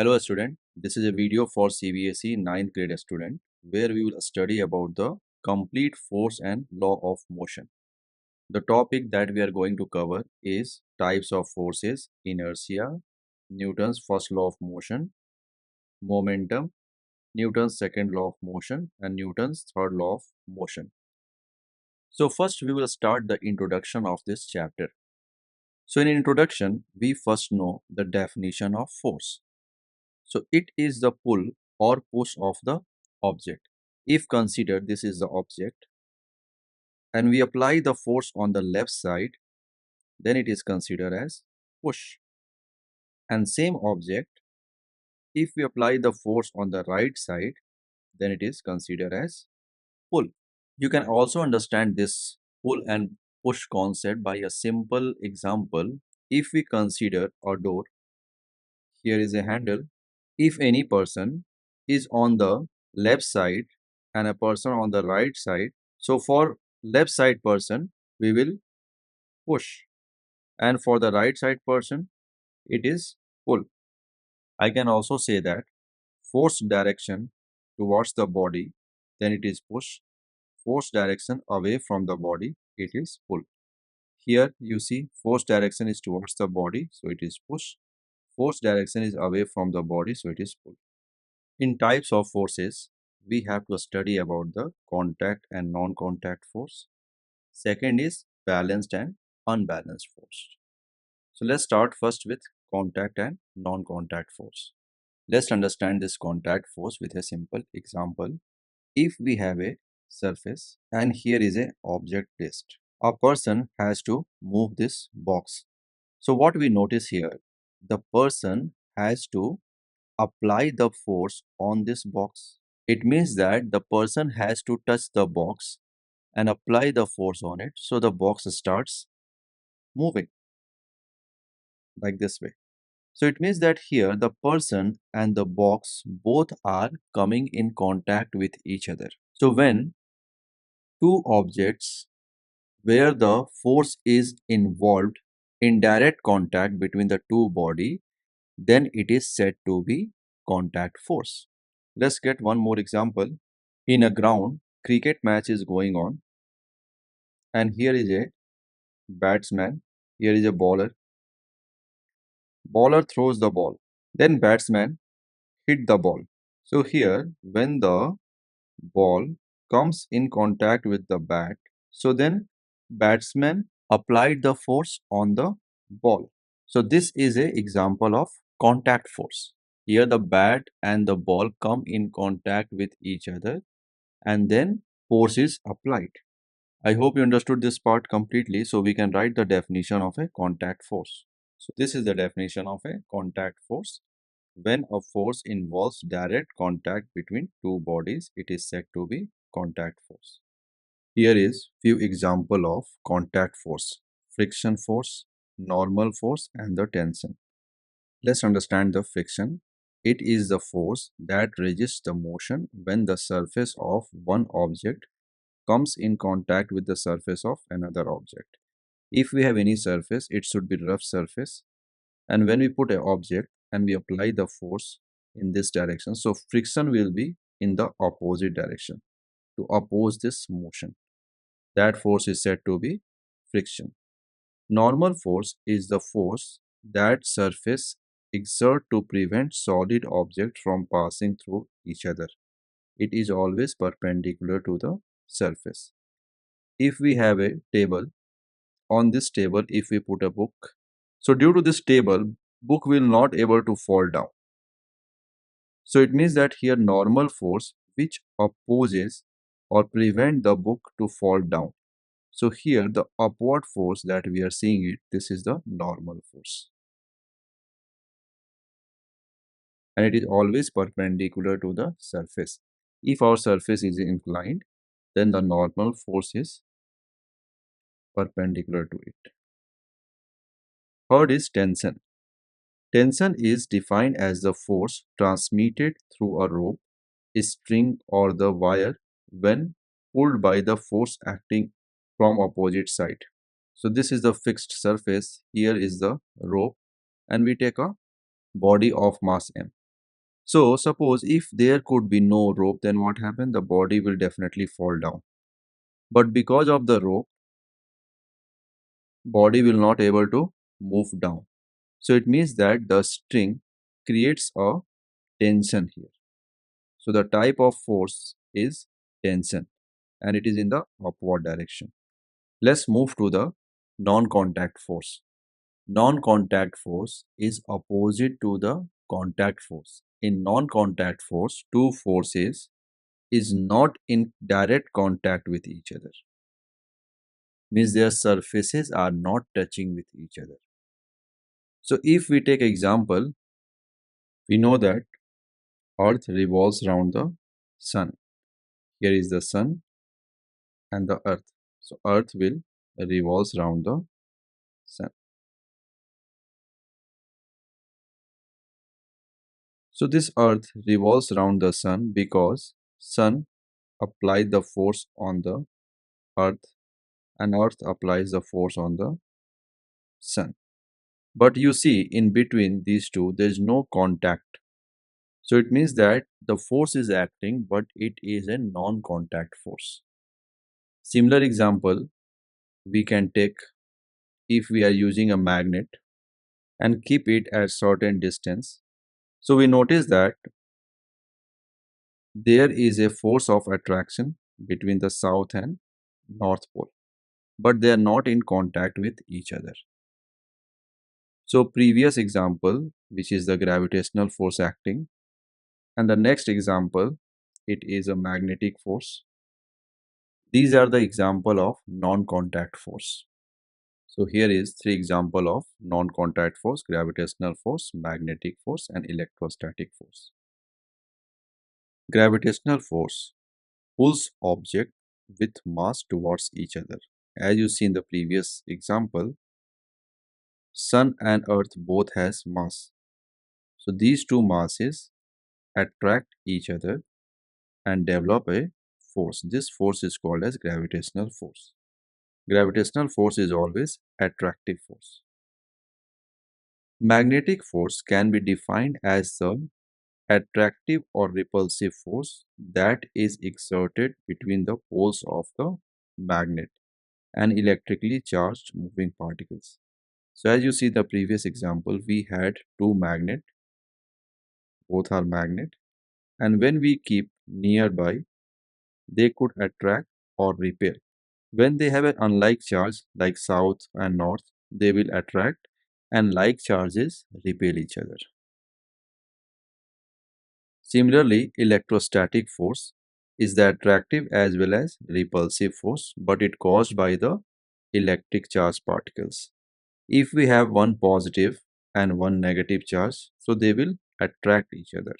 Hello student, this is a video for CBSE 9th grade student where we will study about the complete force and law of motion. The topic that we are going to cover is types of forces, inertia, Newton's first law of motion, momentum, Newton's second law of motion and Newton's third law of motion. So first we will start the introduction of this chapter. So in introduction, we first know the definition of force. So it is the pull or push of the object. If consider this is the object and we apply the force on the left side, then it is considered as push. And same object, if we apply the force on the right side, then it is considered as pull. You can also understand this pull and push concept by a simple example. If we consider a door, here is a handle. If any person is on the left side and a person on the right side, so for left side person we will push and for the right side person it is pull. I can also say that force direction towards the body, then it is push. Force direction away from the body, it is pull. Here you see force direction is towards the body, so it is push. Force direction is away from the body, so it is pull. In types of forces, we have to study about the contact and non-contact force. Second is balanced and unbalanced force. So let's start first with contact and non-contact force. Let's understand this contact force with a simple example. If we have a surface and here is a object placed, a person has to move this box. So what we notice here, the person has to apply the force on this box. It means that the person has to touch the box and apply the force on it so the box starts moving like this way. So it means that here the person and the box both are coming in contact with each other. So when two objects where the force is involved in direct contact between the two body, then it is said to be contact force. Let's get one more example. In a ground, cricket match is going on and here is a batsman, here is a bowler. Bowler throws the ball, then batsman hit the ball. So here when the ball comes in contact with the bat, so then batsman applied the force on the ball. So this is a example of contact force. Here the bat and the ball come in contact with each other and then force is applied. I hope you understood this part completely, so we can write the definition of a contact force. So this is the definition of a contact force. When a force involves direct contact between two bodies, it is said to be contact force. Here is few example of contact force: friction force, normal force and the tension. Let's understand the friction. It is the force that resists the motion when the surface of one object comes in contact with the surface of another object. If we have any surface, it should be rough surface, and when we put an object and we apply the force in this direction, so friction will be in the opposite direction to oppose this motion. That force is said to be friction. Normal force is the force that surface exert to prevent solid objects from passing through each other. It is always perpendicular to the surface. If we have a table, on this table if we put a book, so due to this table, book will not able to fall down. So it means that here normal force which opposes or prevent the book to fall down. So here the upward force that we are seeing it, this is the normal force. And it is always perpendicular to the surface. If our surface is inclined, then the normal force is perpendicular to it. Third is tension. Tension is defined as the force transmitted through a rope, a string or the wire when pulled by the force acting from opposite side. So this is the fixed surface, here is the rope and we take a body of mass m. So suppose if there could be no rope, then what happened? The body will definitely fall down. But because of the rope, body will not able to move down. So it means that the string creates a tension here. So the type of force is tension and it is in the upward direction. Let's move to the non-contact force. Non-contact force is opposite to the contact force. In non-contact force, two forces is not in direct contact with each other. Means their surfaces are not touching with each other. So if we take example, we know that Earth revolves around the sun. Here is the sun and the Earth. So Earth will revolves around the sun. So this Earth revolves around the sun because sun applies the force on the Earth and Earth applies the force on the sun. But you see, in between these two, there is no contact. So it means that the force is acting, but it is a non-contact force. Similar example we can take if we are using a magnet and keep it at certain distance. So we notice that there is a force of attraction between the south and north pole, but they are not in contact with each other. So previous example, which is the gravitational force acting, and the next example, it is a magnetic force. These are the example of non-contact force. So here is three example of non-contact force: gravitational force, magnetic force, and electrostatic force. Gravitational force pulls object with mass towards each other. As you see in the previous example, sun and earth both has mass. So these two masses attract each other and develop a force. This force is called as gravitational force. Gravitational force is always attractive force. Magnetic force can be defined as the attractive or repulsive force that is exerted between the poles of the magnet and electrically charged moving particles. So as you see the previous example, we had two magnet, both are magnet, and when we keep nearby, they could attract or repel. When they have an unlike charge like south and north, they will attract and like charges repel each other. Similarly, electrostatic force is the attractive as well as repulsive force, but it caused by the electric charge particles. If we have one positive and one negative charge, so they will attract each other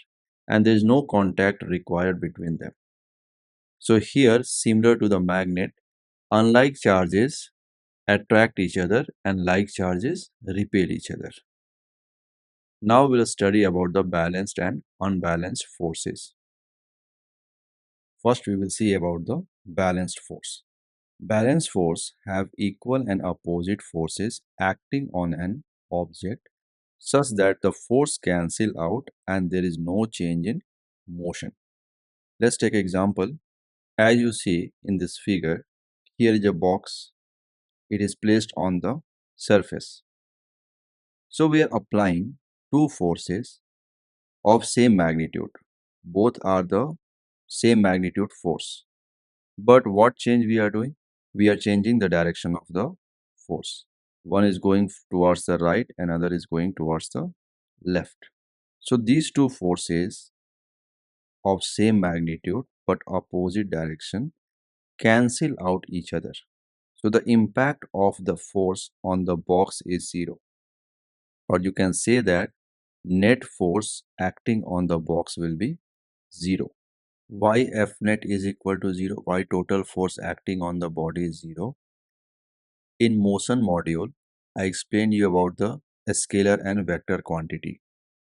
and there is no contact required between them. So here, similar to the magnet, unlike charges attract each other and like charges repel each other. Now we'll study about the balanced and unbalanced forces. First, we will see about the balanced force. Balanced force have equal and opposite forces acting on an object such that the force cancel out and there is no change in motion. Let's take example. As you see in this figure, here is a box. It is placed on the surface. So we are applying two forces of same magnitude. Both are the same magnitude force. But what change we are doing? We are changing the direction of the force. One is going towards the right, another is going towards the left. So these two forces of same magnitude but opposite direction cancel out each other. So the impact of the force on the box is zero. Or you can say that net force acting on the box will be zero. Why F net is equal to zero? Why total force acting on the body is zero? In motion module, I explained you about the scalar and vector quantity.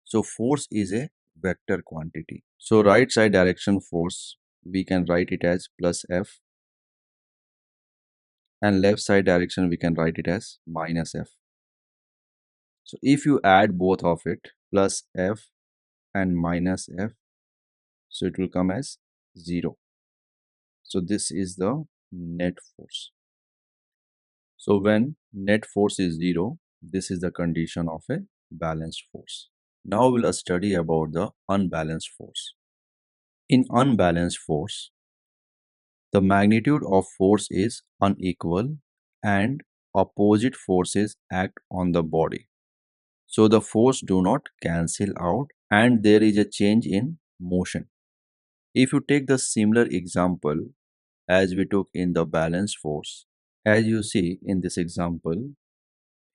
So force is a vector quantity. So right side direction force, we can write it as plus F, and left side direction we can write it as minus F. So if you add both of it, plus F and minus F. So it will come as 0. So this is the net force. So when net force is 0, this is the condition of a balanced force. Now we'll study about the unbalanced force. In unbalanced force, the magnitude of force is unequal and opposite forces act on the body. So the force do not cancel out and there is a change in motion. If you take the similar example as we took in the balanced force, as you see in this example,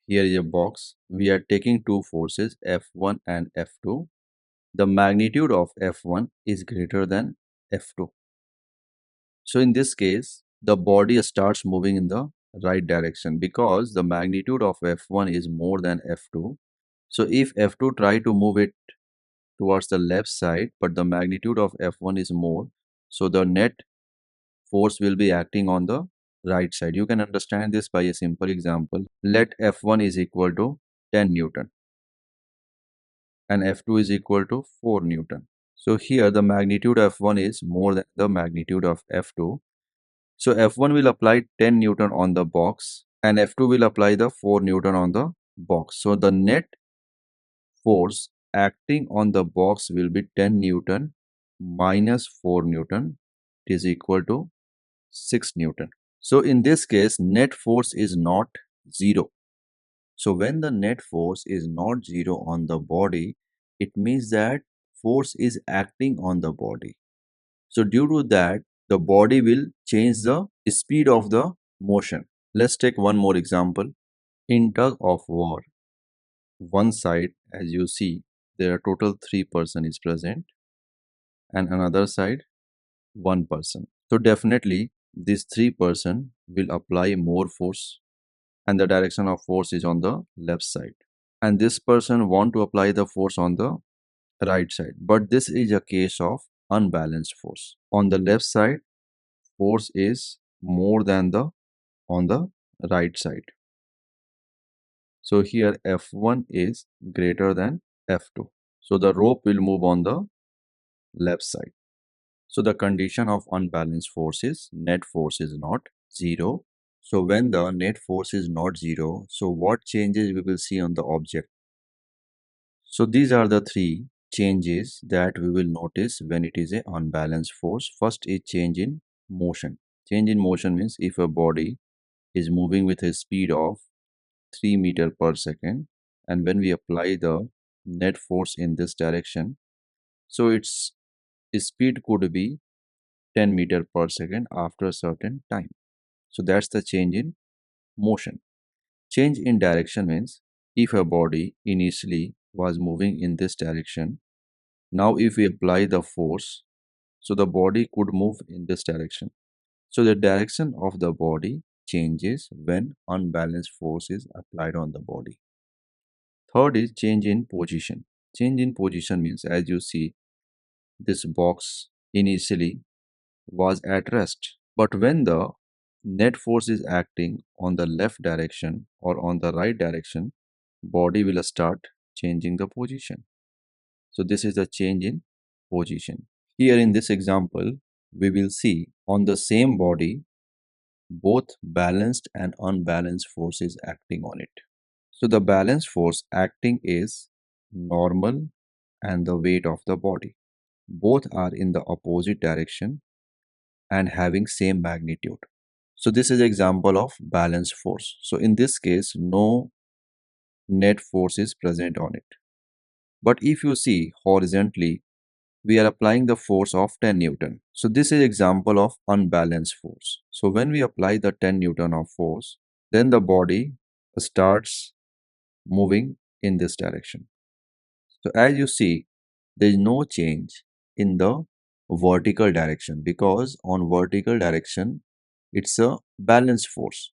here is a box. We are taking two forces F1 and F2. The magnitude of F1 is greater than F2. So in this case, the body starts moving in the right direction because the magnitude of F1 is more than F2. So if F2 try to move it towards the left side, but the magnitude of F1 is more, so the net force will be acting on the right side. You can understand this by a simple example. Let F1 is equal to 10 Newton and F2 is equal to 4 Newton. So here the magnitude of F1 is more than the magnitude of F2. So F1 will apply 10 Newton on the box and F2 will apply the 4 Newton on the box. So the net force acting on the box will be 10 Newton minus 4 Newton. It is equal to 6 Newton. So in this case, net force is not 0. So when the net force is not 0 on the body, it means that force is acting on the body. So due to that, the body will change the speed of the motion. Let's take one more example. In tug of war, one side, as you see, there are total 3 person is present and another side 1 person. So definitely this 3 person will apply more force and the direction of force is on the left side. And this person want to apply the force on the right side. But this is a case of unbalanced force. On the left side, force is more than the on the right side. So here F1 is greater than F2. So the rope will move on the left side. So the condition of unbalanced force is net force is not 0. So when the net force is not 0, so what changes we will see on the object? So these are the three changes that we will notice when it is a unbalanced force. First is change in motion. Change in motion means if a body is moving with a speed of 3 meter per second and when we apply the net force in this direction, so its speed could be 10 meter per second after a certain time. So that's the change in motion. Change in direction means if a body initially was moving in this direction, now if we apply the force, so the body could move in this direction. So the direction of the body changes when unbalanced force is applied on the body. Third is change in position. Change in position means as you see this box initially was at rest. But when the net force is acting on the left direction or on the right direction, body will start changing the position. So this is the change in position. Here in this example, we will see on the same body, both balanced and unbalanced forces acting on it. So the balanced force acting is normal and the weight of the body. Both are in the opposite direction and having same magnitude. So this is example of balanced force. So in this case, no net force is present on it. But if you see horizontally, we are applying the force of 10 Newton. So this is example of unbalanced force. So when we apply the 10 Newton of force, then the body starts moving in this direction. So as you see, there is no change in the vertical direction because on vertical direction, it's a balanced force.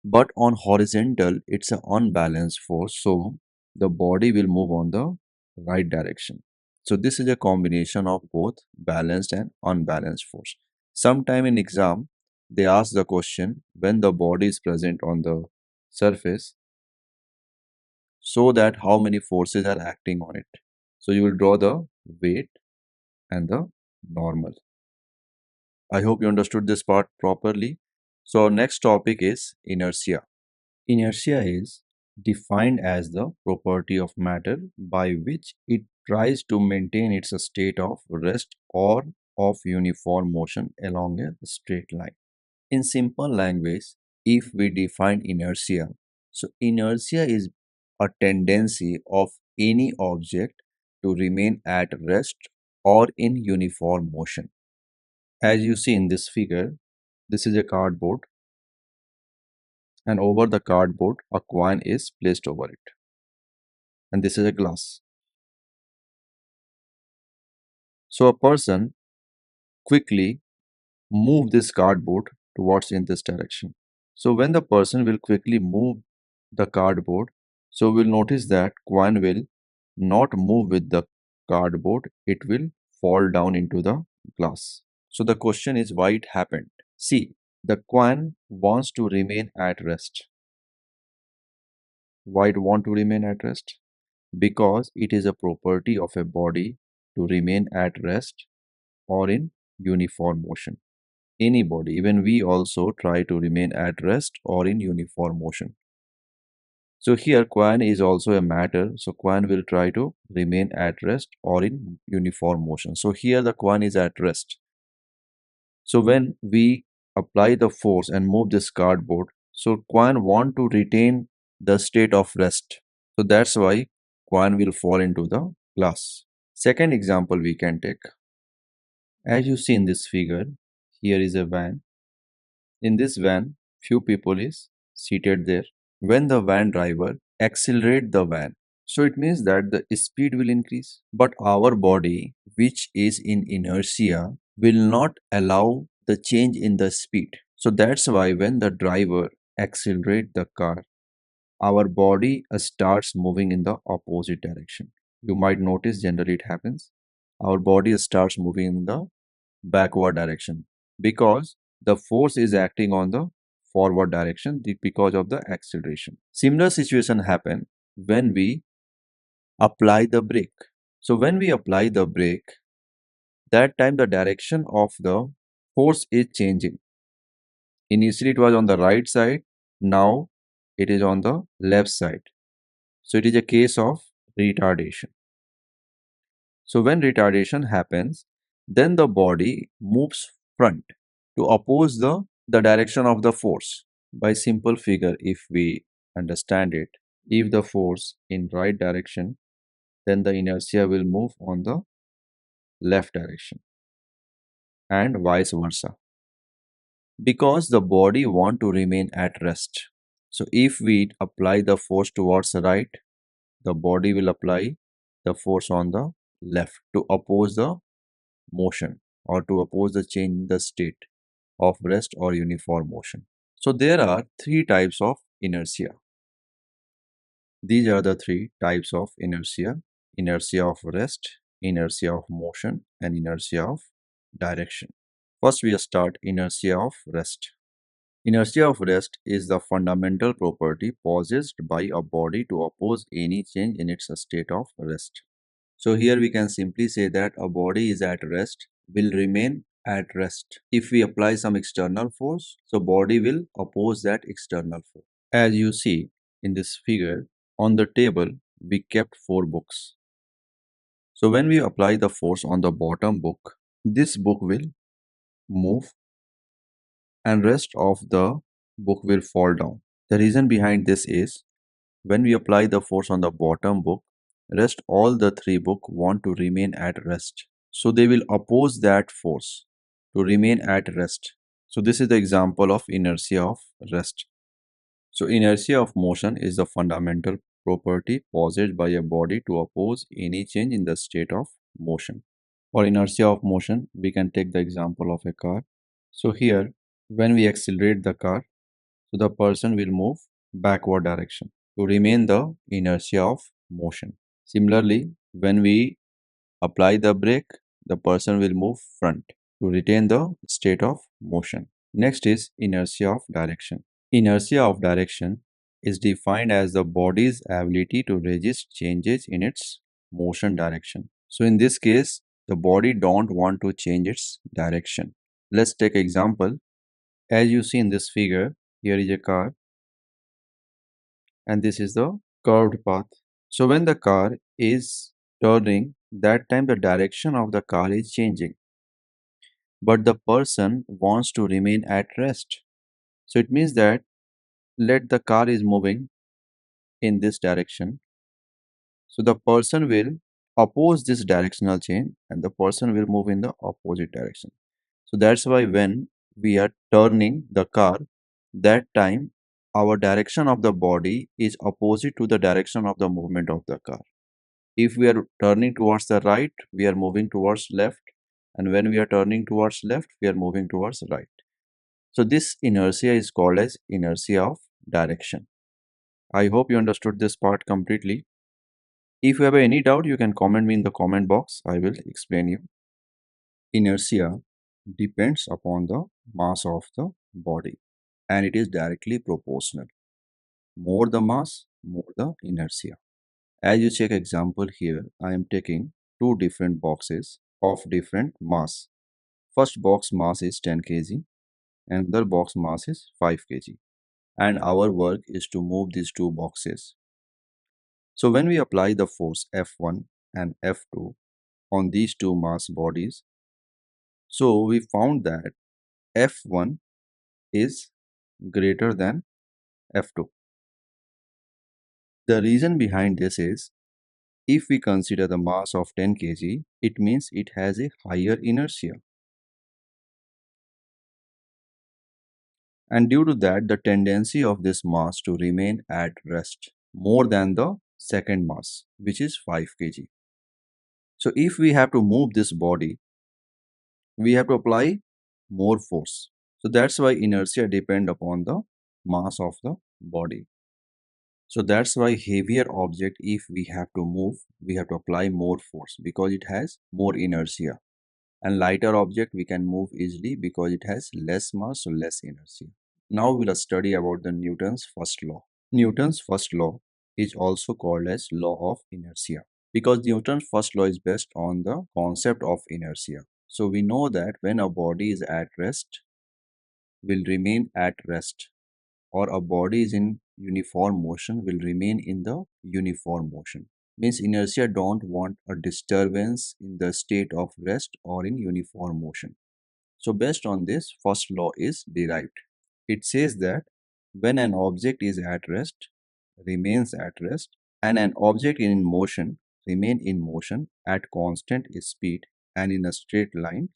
But on horizontal, it's an unbalanced force. So the body will move on the right direction. So this is a combination of both balanced and unbalanced force. Sometime in exam, they ask the question when the body is present on the surface, so that how many forces are acting on it. So you will draw the weight and the normal. I hope you understood this part properly. So our next topic is inertia. Inertia is defined as the property of matter by which it tries to maintain its state of rest or of uniform motion along a straight line. In simple language, if we define inertia, so inertia is a tendency of any object to remain at rest or in uniform motion. As you see in this figure, this is a cardboard, and over the cardboard, a coin is placed over it, and this is a glass. So a person quickly move this cardboard towards in this direction. So when the person will quickly move the cardboard, so we'll notice that coin will not move with the cardboard, it will fall down into the glass. So the question is why it happened. See, the coin wants to remain at rest. Why it want to remain at rest? Because it is a property of a body to remain at rest or in uniform motion. Any body, even we also try to remain at rest or in uniform motion. So here coin is also a matter. So coin will try to remain at rest or in uniform motion. So here the coin is at rest. So when we apply the force and move this cardboard, so coin want to retain the state of rest. So that's why coin will fall into the glass. Second example we can take. As you see in this figure, here is a van. In this van, few people is seated there. When the van driver accelerate the van, so it means that the speed will increase. But our body, which is in inertia, will not allow the change in the speed. So that's why when the driver accelerate the car, our body starts moving in the opposite direction. You might notice generally it happens. Our body starts moving in the backward direction because the force is acting on the forward direction because of the acceleration. Similar situation happen when we apply the brake. So when we apply the brake, that time the direction of the force is changing. Initially it was on the right side, now it is on the left side. So it is a case of retardation. So when retardation happens, then the body moves front to oppose the direction of the force. By simple figure, if we understand it, if the force in right direction, then the inertia will move on the left direction and vice versa. Because the body want to remain at rest. So if we apply the force towards the right, the body will apply the force on the left to oppose the motion or to oppose the change in the state of rest or uniform motion. So there are three types of inertia. These are the three types of inertia: inertia of rest, inertia of motion, and inertia of direction. First, we start inertia of rest. Inertia of rest is the fundamental property possessed by a body to oppose any change in its state of rest. So here we can simply say that a body is at rest, will remain at rest. If we apply some external force, so body will oppose that external force. As you see in this figure, on the table we kept 4 books. So when we apply the force on the bottom book, this book will move and rest of the book will fall down. The reason behind this is when we apply the force on the bottom book, rest all the 3 books want to remain at rest. So they will oppose that force to remain at rest. So this is the example of inertia of rest. So inertia of motion is the fundamental property possessed by a body to oppose any change in the state of motion. For inertia of motion, we can take the example of a car. So here, when we accelerate the car, so the person will move backward direction to remain the inertia of motion. Similarly, when we apply the brake, the person will move front to retain the state of motion. Next is inertia of direction. Inertia of direction is defined as the body's ability to resist changes in its motion direction. So in this case, the body don't want to change its direction. Let's take example. As you see in this figure, here is a car and this is the curved path. So when the car is turning, that time the direction of the car is changing, but the person wants to remain at rest. So it means that let the car is moving in this direction. So the person will oppose this directional change and the person will move in the opposite direction. So that's why when we are turning the car, that time our direction of the body is opposite to the direction of the movement of the car. If we are turning towards the right, we are moving towards left. And when we are turning towards left, we are moving towards right. So this inertia is called as inertia of direction. I hope you understood this part completely. If you have any doubt, you can comment me in the comment box. I will explain you. Inertia depends upon the mass of the body and it is directly proportional. More the mass, more the inertia. As you check example here, I am taking two different boxes of different mass. First box mass is 10 kg and the box mass is 5 kg. And our work is to move these two boxes. So when we apply the force F1 and F2 on these two mass bodies, so we found that F1 is greater than F2. The reason behind this is if we consider the mass of 10 kg, it means it has a higher inertia. And due to that, the tendency of this mass to remain at rest more than the second mass, which is 5 kg. So if we have to move this body, we have to apply more force. So that's why inertia depend upon the mass of the body. So that's why heavier object, if we have to move, we have to apply more force because it has more inertia. And lighter object we can move easily because it has less mass, so less inertia. Now we'll study about the Newton's first law. Newton's first law is also called as law of inertia because Newton's first law is based on the concept of inertia. So we know that when a body is at rest, will remain at rest, or a body is in uniform motion will remain in the uniform motion. Means inertia don't want a disturbance in the state of rest or in uniform motion. So based on this, first law is derived. It says that when an object is at rest, remains at rest, and an object in motion remain in motion at constant speed and in a straight line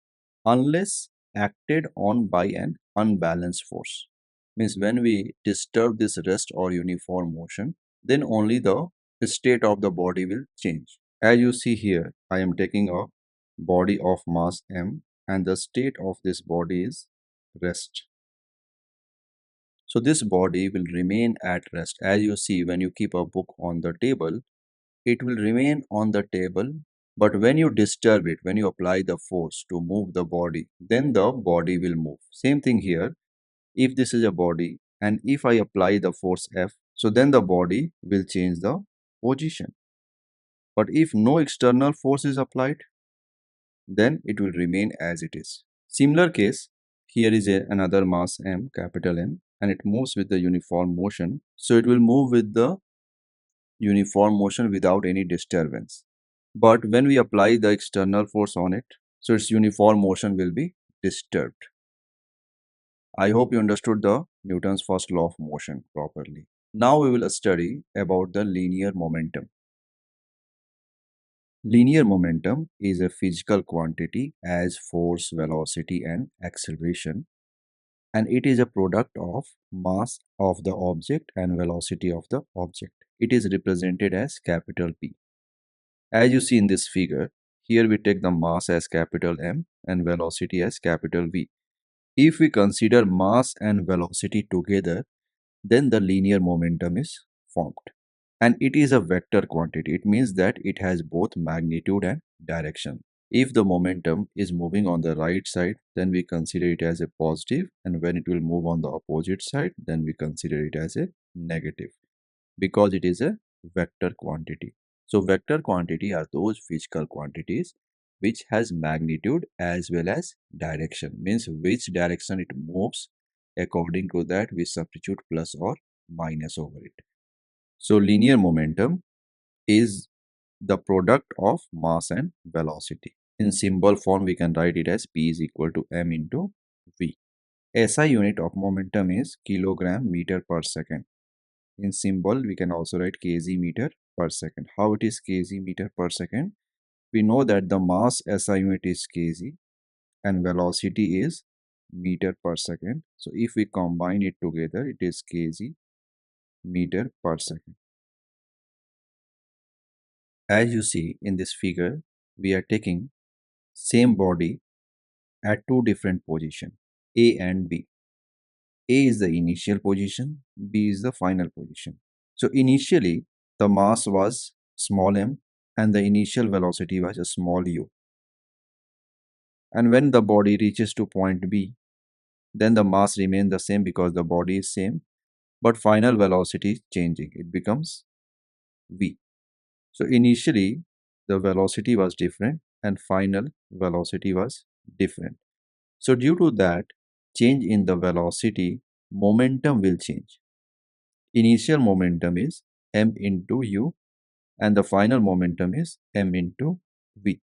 unless acted on by an unbalanced force. Means when we disturb this rest or uniform motion, then only the state of the body will change. As you see here, I am taking a body of mass m and the state of this body is rest. So this body will remain at rest. As you see, when you keep a book on the table, it will remain on the table. But when you disturb it, when you apply the force to move the body, then the body will move. Same thing here. If this is a body and if I apply the force F, so then the body will change the position. But if no external force is applied, then it will remain as it is. Similar case, here is another mass m, capital M, and it moves with the uniform motion. So it will move with the uniform motion without any disturbance. But when we apply the external force on it, so its uniform motion will be disturbed. I hope you understood the Newton's first law of motion properly. Now we will study about the linear momentum. Linear momentum is a physical quantity as force, velocity and acceleration, and it is a product of mass of the object and velocity of the object. It is represented as capital P. As you see in this figure, here we take the mass as capital M and velocity as capital V. If we consider mass and velocity together, then the linear momentum is formed. And it is a vector quantity. It means that it has both magnitude and direction. If the momentum is moving on the right side, then we consider it as a positive, and when it will move on the opposite side, then we consider it as a negative because it is a vector quantity. So vector quantity are those physical quantities which has magnitude as well as direction, means which direction it moves. According to that, we substitute plus or minus over it. So linear momentum is the product of mass and velocity. In symbol form, we can write it as P is equal to m into V. SI unit of momentum is kilogram meter per second. In symbol, we can also write kg meter per second. How it is kg meter per second? We know that the mass SI unit is kg and velocity is meter per second. So if we combine it together, it is kg meter per second. As you see in this figure, we are taking same body at two different positions, A and B. A is the initial position, B is the final position. So initially, the mass was small m and the initial velocity was a small u. And when the body reaches to point B, then the mass remains the same because the body is same, but final velocity is changing. It becomes v. So initially, the velocity was different and final velocity was different. So due to that change in the velocity, momentum will change. Initial momentum is m into u and the final momentum is m into v.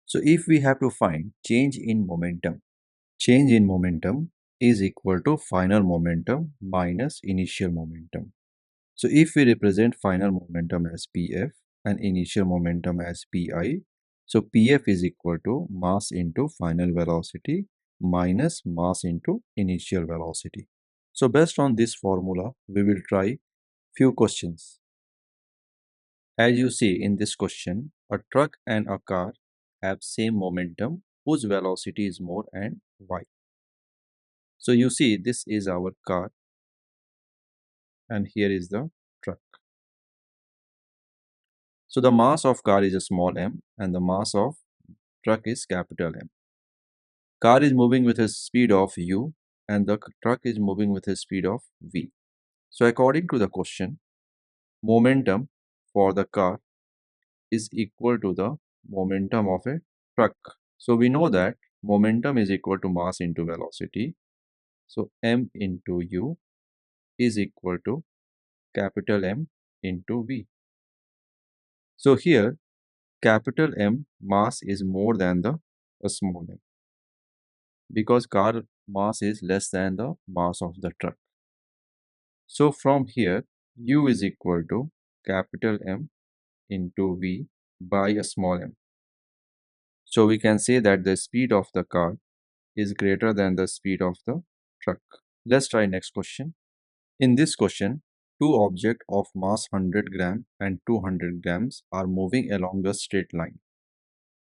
So if we have to find change in momentum is equal to final momentum minus initial momentum. So if we represent final momentum as Pf and initial momentum as Pi, so Pf is equal to mass into final velocity minus mass into initial velocity. So based on this formula, we will try few questions. As you see in this question, a truck and a car have same momentum whose velocity is more and why. So you see this is our car and here is the truck. So the mass of car is a small m and the mass of truck is capital M. Car is moving with a speed of u and the truck is moving with a speed of v. So according to the question, momentum for the car is equal to the momentum of a truck. So we know that momentum is equal to mass into velocity. So m into u is equal to capital M into v. So here capital M mass is more than the small m because car mass is less than the mass of the truck. So from here u is equal to capital M into v by a small m. So we can say that the speed of the car is greater than the speed of the truck. Let's try next question. In this question, two objects of mass 100 gram and 200 grams are moving along a straight line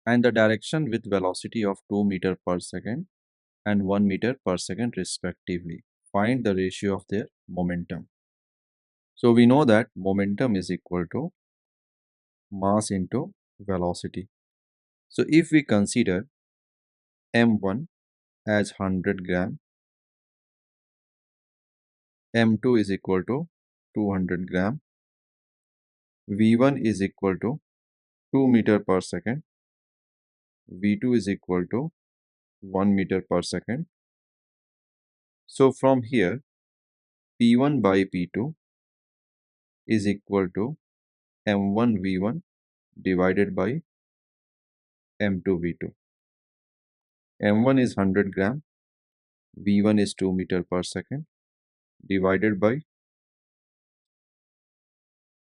and the direction with velocity of 2 meter per second and 1 meter per second respectively. Find the ratio of their momentum. So we know that momentum is equal to mass into velocity. So if we consider m1 as 100 gram, m2 is equal to 200 gram, v1 is equal to 2 meter per second, v2 is equal to 1 meter per second. So from here p1 by p2 is equal to m1 v1 divided by m2 v2. m1 is 100 gram, v1 is 2 meter per second divided by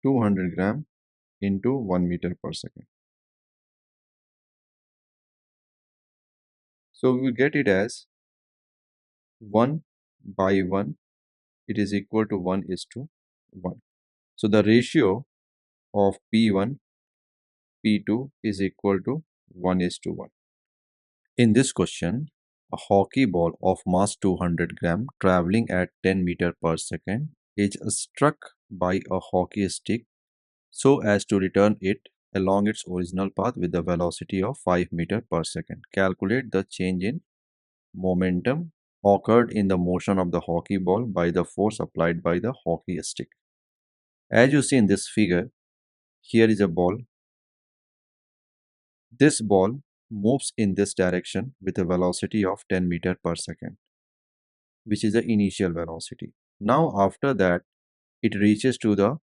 200 gram into 1 meter per second. So we get it as 1 by 1, it is equal to 1 is to 1. So the ratio of P1, P2 is equal to 1 is to 1. In this question, a hockey ball of mass 200 gram traveling at 10 meter per second is struck by a hockey stick so as to return it along its original path with the velocity of 5 meter per second. Calculate the change in momentum occurred in the motion of the hockey ball by the force applied by the hockey stick. As you see in this figure, Here is a ball. This ball moves in this direction with a velocity of 10 meter per second, which is the initial velocity. Now after that, it reaches to the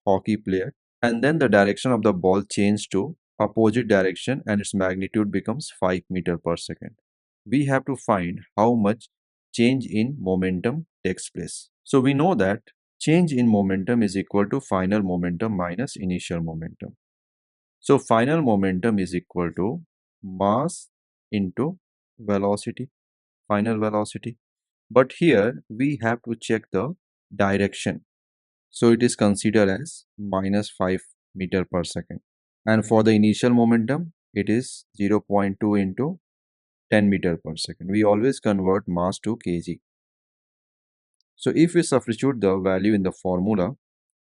hockey player, and then the direction of the ball changes to opposite direction and its magnitude becomes 5 meter per second. We have to find how much change in momentum takes place. So we know that change in momentum is equal to final momentum minus initial momentum. So final momentum is equal to mass into velocity, final velocity. But here we have to check the direction. So it is considered as minus 5 meter per second. And for the initial momentum, it is 0.2 into 10 meter per second. We always convert mass to kg. So if we substitute the value in the formula,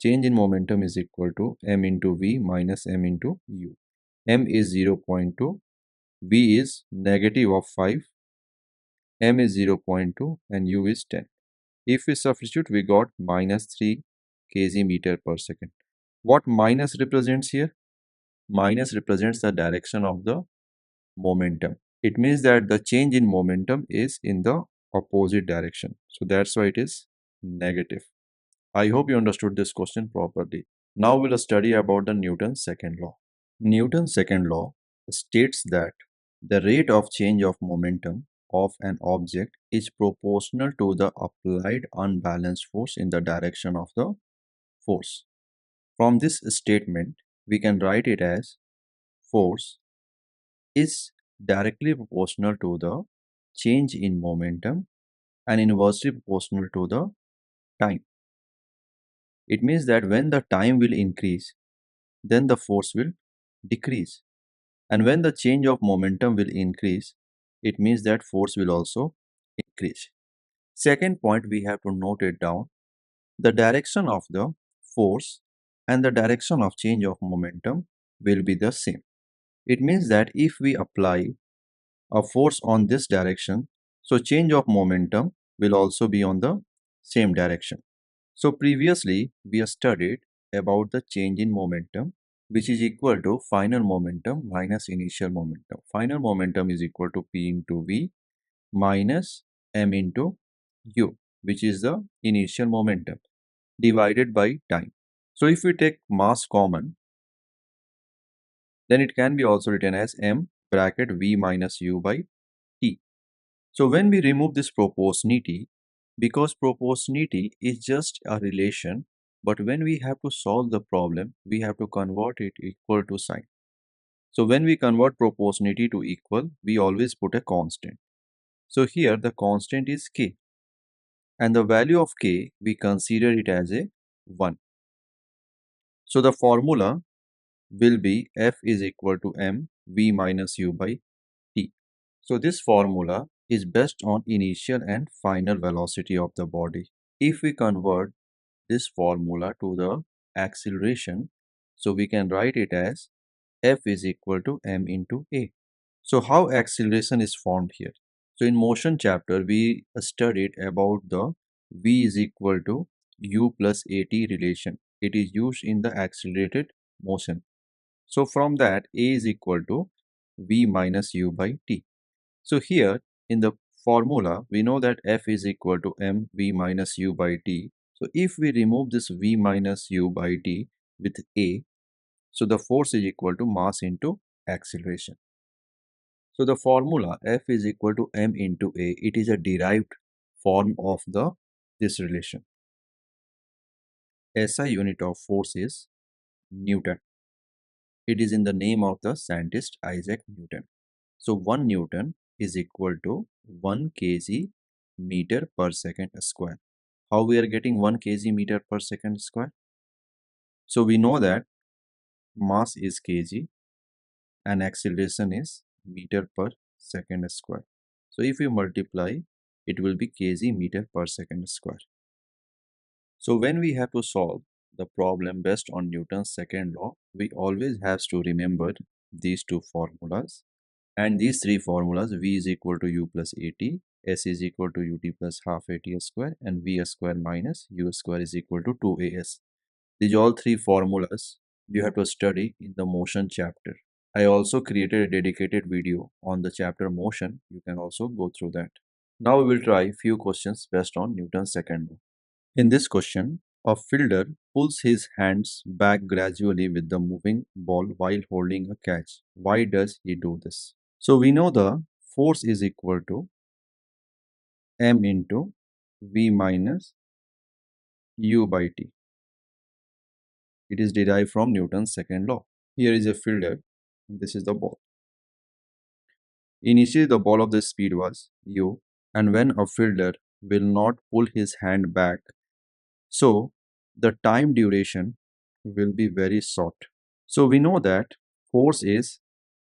change in momentum is equal to m into v minus m into u. M is 0.2, v is negative of 5, m is 0.2 and u is 10. If we substitute, we got minus 3 kg meter per second. What minus represents here? Minus represents the direction of the momentum. It means that the change in momentum is in the opposite direction. So that's why it is negative. I hope you understood this question properly. Now we'll study about the Newton's second law. Newton's second law states that the rate of change of momentum of an object is proportional to the applied unbalanced force in the direction of the force. From this statement, we can write it as force is directly proportional to the change in momentum and inversely proportional to the time. It means that when the time will increase, then the force will decrease. And when the change of momentum will increase, it means that force will also increase. Second point, we have to note it down. The direction of the force and the direction of change of momentum will be the same. It means that if we apply a force on this direction, so change of momentum will also be on the same direction. So previously we have studied about the change in momentum, which is equal to final momentum minus initial momentum. Final momentum is equal to P into V minus M into U, which is the initial momentum divided by time. So if we take mass common, then it can be also written as M bracket V minus U by T. So when we remove this proportionality, because proportionality is just a relation, but when we have to solve the problem, we have to convert it equal to sign. So when we convert proportionality to equal, we always put a constant. So here the constant is k, and the value of k, we consider it as a 1. So the formula will be F is equal to m v minus u by t. So this formula is based on initial and final velocity of the body. If we convert this formula to the acceleration, so we can write it as F is equal to m into a. So how acceleration is formed here? So in motion chapter, we studied about the v is equal to u plus at relation. It is used in the accelerated motion. So from that, a is equal to v minus u by t. So here in the formula, we know that F is equal to m v minus u by t. So if we remove this v minus u by t with a, so the force is equal to mass into acceleration. So the formula F is equal to m into a, it is a derived form of this relation. SI unit of force is Newton. It is in the name of the scientist Isaac Newton. So 1 Newton is equal to 1 kg meter per second square. How we are getting 1 kg meter per second square? So we know that mass is kg and acceleration is meter per second square. So if we multiply, it will be kg meter per second square. So when we have to solve the problem based on Newton's second law, we always have to remember these two formulas. And these three formulas, V is equal to U plus AT, S is equal to UT plus half AT square, and V square minus U square is equal to 2AS. These all three formulas you have to study in the motion chapter. I also created a dedicated video on the chapter motion. You can also go through that. Now we will try few questions based on Newton's second law. In this question, a fielder pulls his hands back gradually with the moving ball while holding a catch. Why does he do this? So we know the force is equal to m into v minus u by t. It is derived from Newton's second law. Here is a fielder, and this is the ball. Initially, the ball of the speed was u, and when a fielder will not pull his hand back, so the time duration will be very short. So we know that force is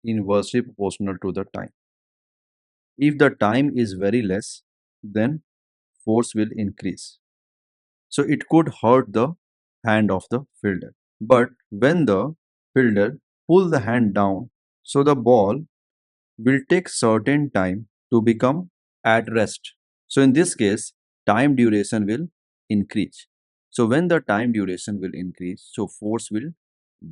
inversely proportional to the time. If the time is very less, then force will increase. So it could hurt the hand of the fielder. But when the fielder pull the hand down, so the ball will take certain time to become at rest. So in this case, time duration will increase. So when the time duration will increase, so force will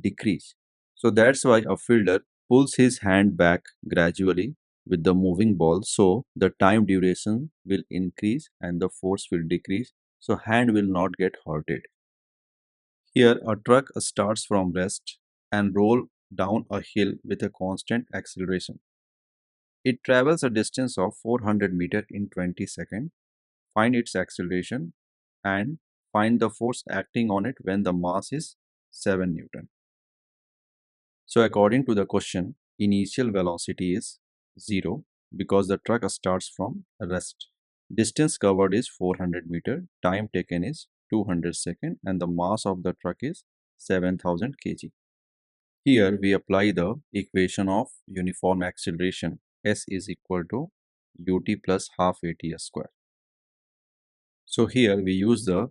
decrease. So that's why a fielder pulls his hand back gradually with the moving ball. So the time duration will increase and the force will decrease. So hand will not get hurted. Here a truck starts from rest and roll down a hill with a constant acceleration. It travels a distance of 400 meters in 20 seconds. Find its acceleration and find the force acting on it when the mass is 7 Newton. So according to the question, initial velocity is 0 because the truck starts from rest. Distance covered is 400 meter, time taken is 200 seconds and the mass of the truck is 7000 kg. Here we apply the equation of uniform acceleration. S is equal to ut plus half at square. So here we use the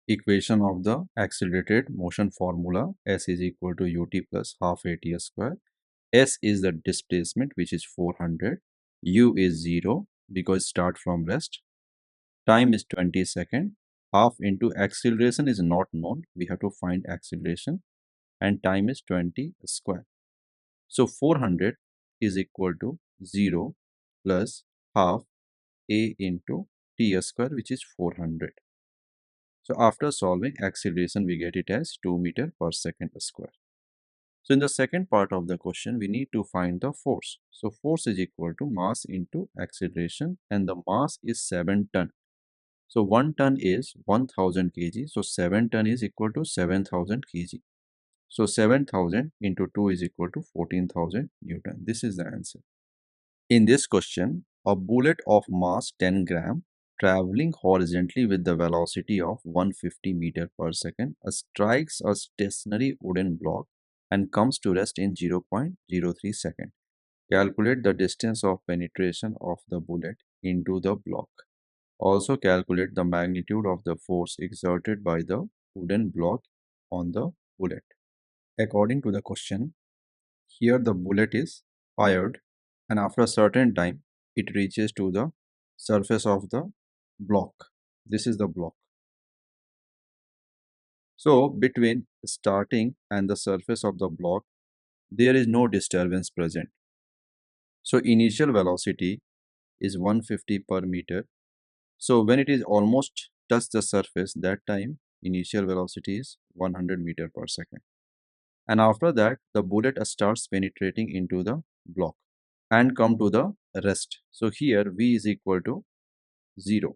equation of the accelerated motion formula. S is equal to ut plus half at square. S is the displacement, which is 400. U is 0 because start from rest. Time is 20 seconds. Half into acceleration is not known. We have to find acceleration and time is 20 square. So 400 is equal to 0 plus half a into t square, which is 400. So after solving acceleration, we get it as 2 meter per second square. So in the second part of the question, we need to find the force. So force is equal to mass into acceleration and the mass is 7 ton. So 1 ton is 1000 kg. So 7 ton is equal to 7000 kg. So 7000 into 2 is equal to 14,000 Newton. This is the answer. In this question, a bullet of mass 10 gram traveling horizontally with the velocity of 150 meter per second strikes a stationary wooden block and comes to rest in 0.03 second. Calculate the distance of penetration of the bullet into the block. Also calculate the magnitude of the force exerted by the wooden block on the bullet. According to the question, here the bullet is fired and after a certain time it reaches to the surface of the block. This is the block. So between starting and the surface of the block there is no disturbance present. So initial velocity is 150 per meter. So when it is almost touch the surface, that time initial velocity is 100 meter per second. And after that the bullet starts penetrating into the block and come to the rest. So here v is equal to 0.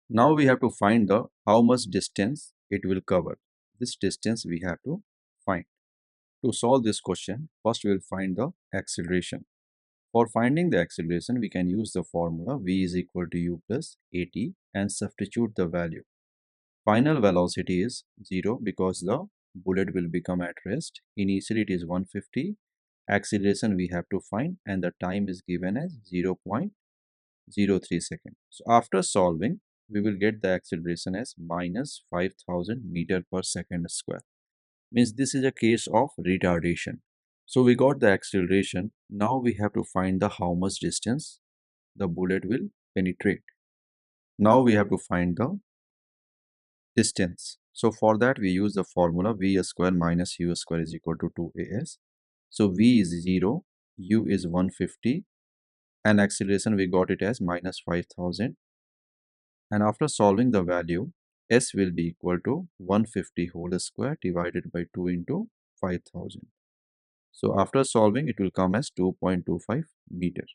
Now we have to find the how much distance it will cover. This distance we have to find. To solve this question, first we will find the acceleration. For finding the acceleration, we can use the formula v is equal to u plus at and substitute the value. Final velocity is 0 because the bullet will become at rest. Initially it is 150. Acceleration we have to find and the time is given as 0.03 seconds. So after solving, we will get the acceleration as minus 5000 meter per second square. Means this is a case of retardation. So we got the acceleration. Now we have to find the how much distance the bullet will penetrate. Now we have to find the distance. So for that, we use the formula v square minus u square is equal to 2as. So v is 0, u is 150, and acceleration we got it as minus 5000. And after solving the value, s will be equal to 150 whole square divided by 2 into 5000. So after solving, it will come as 2.25 meter.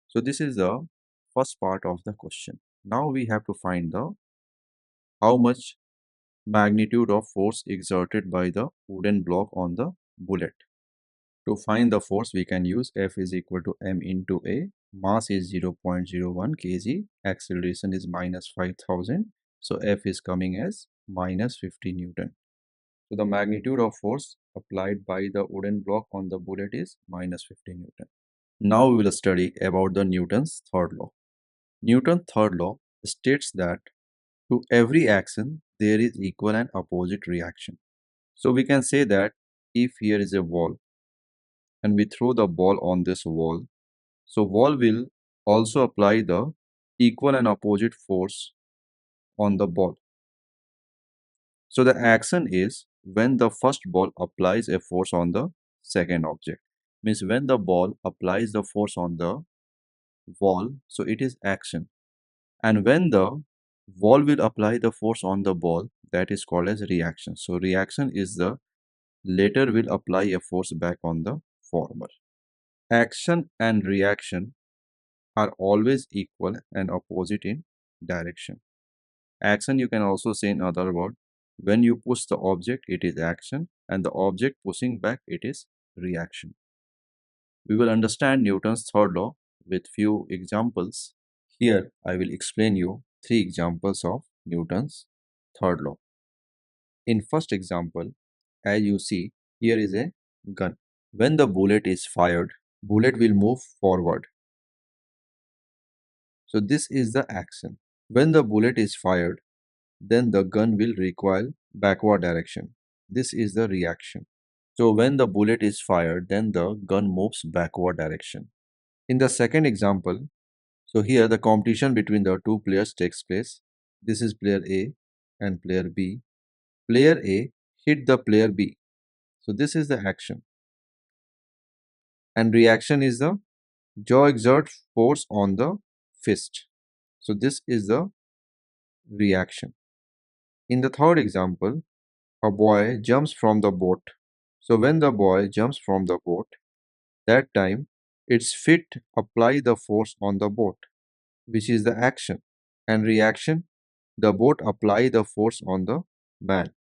So this is the first part of the question. Now we have to find the how much magnitude of force exerted by the wooden block on the bullet. To find the force, we can use F is equal to m into A. Mass is 0.01 kg. Acceleration is minus 5000. So F is coming as minus 50 Newton. So the magnitude of force applied by the wooden block on the bullet is minus 50 Newton. Now we will study about the Newton's third law. Newton's third law states that to every action there is equal and opposite reaction. So we can say that if here is a wall and we throw the ball on this wall, so wall will also apply the equal and opposite force on the ball. So the action is when the first ball applies a force on the second object. Means when the ball applies the force on the wall, so it is action. And when the wall will apply the force on the ball, that is called as reaction. So reaction is the later will apply a force back on the former. Action and reaction are always equal and opposite in direction. Action you can also say in other word, when you push the object it is action and the object pushing back it is reaction. We will understand Newton's third law with few examples. Here I will explain you three examples of Newton's third law. In first example, as you see, here is a gun. When the bullet is fired, bullet will move forward. So this is the action. When the bullet is fired, then the gun will recoil backward direction. This is the reaction. So when the bullet is fired, then the gun moves backward direction. In the second example, so here the competition between the two players takes place. This is player A and player B. Player A hit the player B. So this is the action. And reaction is the jaw exert force on the fist. So this is the reaction. In the third example, a boy jumps from the boat. So when the boy jumps from the boat, that time its feet apply the force on the boat, which is the action. And reaction, the boat apply the force on the man.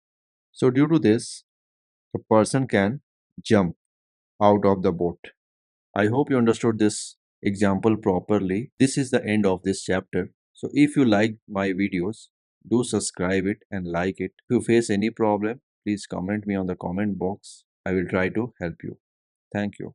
So due to this, the person can jump out of the boat. I hope you understood this example properly. This is the end of this chapter. So if you like my videos, do subscribe it and like it. If you face any problem, please comment me on the comment box. I will try to help you. Thank you.